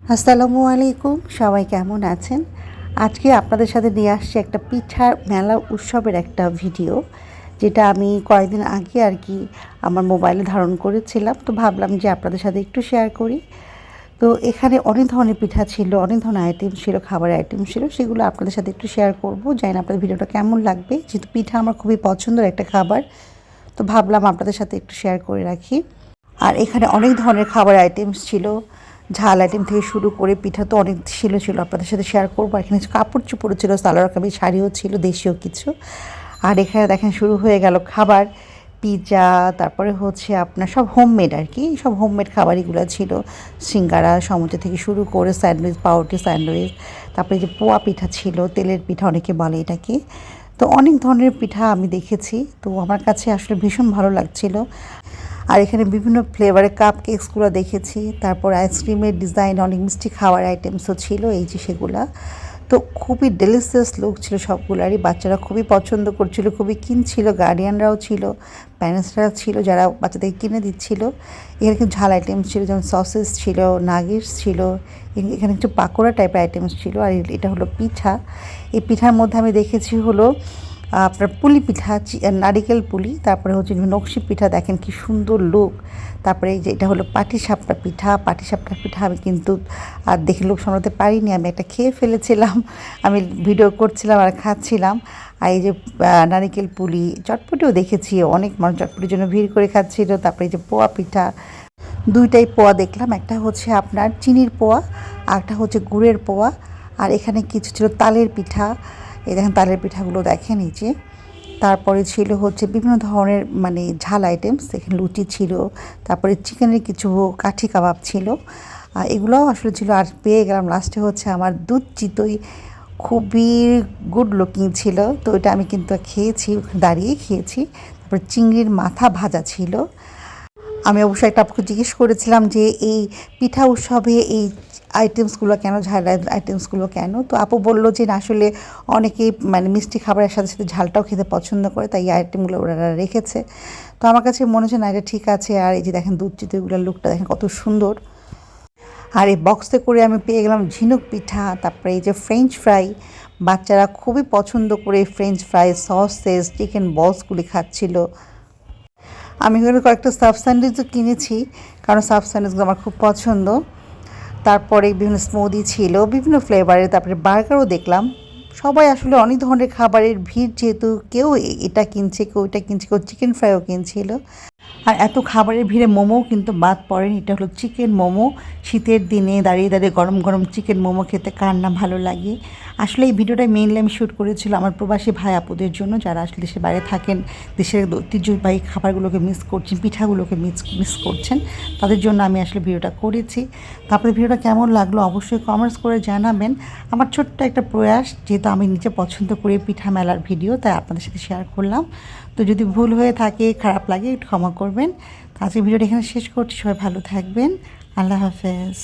আসসালামু আলাইকুম, সবাই কেমন আছেন? আজকে আপনাদের সাথে নিয়ে আসছি একটা পিঠার মেলা উৎসবের একটা ভিডিও, যেটা আমি কয়েকদিন আগে আর কি আমার মোবাইলে ধারণ করেছিলাম। তো ভাবলাম যে আপনাদের সাথে একটু শেয়ার করি। তো এখানে অনেক ধরনের পিঠা ছিল, অনেক ধরনের আইটেম ছিল, খাবারের আইটেম ছিল, সেগুলো আপনাদের সাথে একটু শেয়ার করব। জানি না আপনাদের ভিডিওটা কেমন লাগবে, যেহেতু পিঠা আমার খুবই পছন্দের একটা খাবার। তো ভাবলাম আপনাদের সাথে একটু শেয়ার করে রাখি। আর এখানে অনেক ধরনের খাবার আইটেমস ছিল, ঝাল আইটেম থেকে শুরু করে পিঠা তো অনেক ছিল আপনাদের সাথে শেয়ার করবো। এখানে কাপড় চোপড়ও ছিল, সালোয়ার কামিজ, শাড়িও ছিল, দেশীয় কিছু। আর এখানে দেখেন শুরু হয়ে গেল খাবার, পিৎজা, তারপরে হচ্ছে আপনার সব হোমমেড আর কি, সব হোমমেড খাবারগুলো ছিল। সিঙ্গারা সমুদ্র থেকে শুরু করে স্যান্ডউইচ, পাউরুটি স্যান্ডউইচ, তারপরে যে পোয়া পিঠা ছিল, তেলের পিঠা অনেকে বলে এটাকে। তো অনেক ধরনের পিঠা আমি দেখেছি, তো আমার কাছে আসলে ভীষণ ভালো লাগছিল। আর এখানে বিভিন্ন ফ্লেভারের কাপ কেকসগুলো দেখেছি, তারপর আইসক্রিমের ডিজাইন, অনেক মিষ্টি খাওয়ার আইটেমসও ছিল, এই যে সেগুলা। তো খুবই ডেলিশিয়াস লুক ছিল সবগুলারই, বাচ্চারা খুবই পছন্দ করছিল, খুবই কিনছিল, গার্ডিয়ানরাও ছিল, প্যারেন্টসরা ছিল যারা বাচ্চাদেরকে কিনে দিচ্ছিল। এখানে কিছু ঝাল আইটেমস ছিল, যেমন সসেস ছিল, নাগেটস ছিল, এখানে কিছু পাকোড়া টাইপের আইটেমস ছিল। আর এটা হলো পিঠা। এই পিঠার মধ্যে আমি দেখেছি হলো আপনার পুলি পিঠা, নারিকেল পুলি, তারপরে হচ্ছে নকশি পিঠা, দেখেন কি সুন্দর লুক। তারপরে এই যে এটা হলো পাটিসাপটা পিঠা। পাটিসাপটা পিঠা আমি কিন্তু আর দেখে লোক সামলাতে পারিনি, আমি একটা খেয়ে ফেলেছিলাম। আমি ভিডিও করছিলাম আর খাচ্ছিলাম। আর এই যে নারিকেল পুলি, চটপটিও দেখেছি, অনেক মানুষ চটপটির জন্য ভিড় করে খাচ্ছিল। তারপরে এই যে পোয়া পিঠা, দুইটাই পোয়া দেখলাম, একটা হচ্ছে আপনার চিনির পোয়া আর একটা হচ্ছে গুড়ের পোয়া। আর এখানে কিছু ছিল তালের পিঠা, এই দেখেন তালের পিঠাগুলো দেখেন এই যে। তারপরে ছিল হচ্ছে বিভিন্ন ধরনের মানে ঝাল আইটেমস, এখানে লুচি ছিল, তারপরে চিকেনের কিছু কাঠি কাবাব ছিল, এগুলোও আসলে ছিল। আর পেয়ে গেলাম লাস্টে হচ্ছে আমার দুধ চিতই, খুবই গুড লুকিং ছিল। তো এটা আমি কিন্তু খেয়েছি, দাঁড়িয়ে খেয়েছি। তারপরে চিংড়ির মাথা ভাজা ছিল। আমি অবশ্যই একটা আপুকে জিজ্ঞেস করেছিলাম যে এই পিঠা উৎসবে এই আইটেমসগুলো কেন, ঝাল আইটেমসগুলো কেন? তো আপু বললো যে না, আসলে অনেকেই মানে মিষ্টি খাবারের সাথে সাথে ঝালটাও খেতে পছন্দ করে, তাই এই আইটেমগুলো ওরা রেখেছে। তো আমার কাছে মনে হচ্ছে না, এটা ঠিক আছে। আর এই যে দেখেন দুধ চিতইগুলোর লুকটা দেখেন কত সুন্দর। আর এই বক্সে করে আমি পেয়ে গেলাম ঝিনুক পিঠা, তারপরে এই যে ফ্রেঞ্চ ফ্রাই, বাচ্চারা খুবই পছন্দ করে ফ্রেঞ্চ ফ্রাই, সসেস, চিকেন বলসগুলি খাচ্ছিল। আমি এখানে কয়েকটা সাব স্যান্ডউইচও কিনেছি, কারণ সাব স্যান্ডউইচগুলো আমার খুব পছন্দ। তারপরে বিভিন্ন স্মুদি ছিল, বিভিন্ন ফ্লেভারের, তারপরে বার্গারও দেখলাম। সবাই আসলে অনেক ধরনের খাবারের ভিড়, যেহেতু কেউ এটা কিনছে, কেউ এটা কিনছে, কেউ চিকেন ফ্রাইও কিনছিল। আর এত খাবারের ভিড়ে মোমোও কিন্তু বাদ পড়েনি। এটা হলো চিকেন মোমো। শীতের দিনে দাঁড়িয়ে দাঁড়িয়ে গরম গরম চিকেন মোমো খেতে কার না ভালো লাগে। আসলে এই ভিডিওটা মেইনলি আমি শ্যুট করেছিলাম আমার প্রবাসী ভাই আপুদের জন্য, যারা আসলে দেশের বাইরে থাকেন, দেশের ঐতিহ্যবাহী খাবারগুলোকে মিস করছেন, পিঠাগুলোকে মিস করছেন, তাদের জন্য আমি আসলে ভিডিওটা করেছি। তারপরে ভিডিওটা কেমন লাগলো অবশ্যই কমেন্টস করে জানাবেন। আমার ছোট্ট একটা প্রয়াস, যেহেতু আমি নিজে পছন্দ করি পিঠা মেলার ভিডিও, তাই আপনাদের সাথে শেয়ার করলাম। তো যদি ভুল হয়ে থাকে, খারাপ লাগে, একটু ক্ষমা করবেন। তো আজকে ভিডিওটা এখানে শেষ করছি, সবাই ভালো থাকবেন, আল্লাহ হাফেজ।